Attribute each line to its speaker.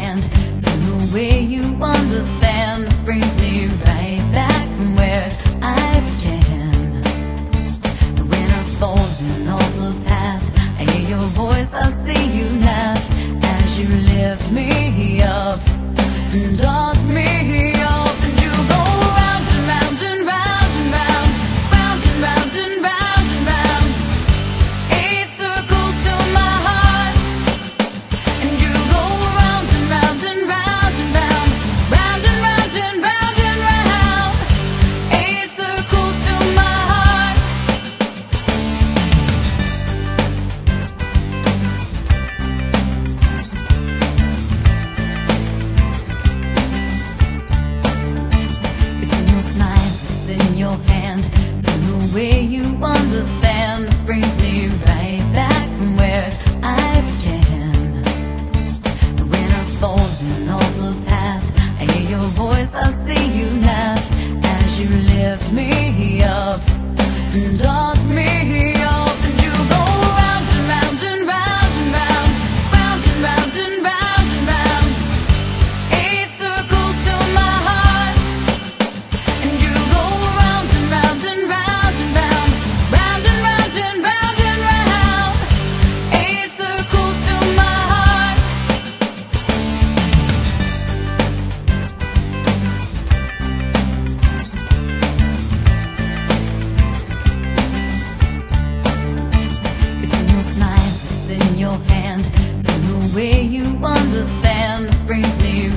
Speaker 1: hand to the way you understand brings me right back from where I began. When I'm falling off the path, I hear your voice, I see you laugh as you lift me up and toss me up, and you go round and round and round and round, round and round and round and round, 8 circles to my heart, and you go round and round and round and round, round and round and round and round, 8 circles to my heart. It's in your smile, it's in your hand, it's in the way you understand brings me right back from where I began. When I'm falling off the path, I hear your voice, I see you laugh as you lift me up and toss me up, and you go round and round and round and round, round and round and round and round, 8 circles to my heart, and you go round and round and round and round, round and round and round and round, 8 circles to my heart. It's in your smile, it's in your hand, it's in the way you understand brings me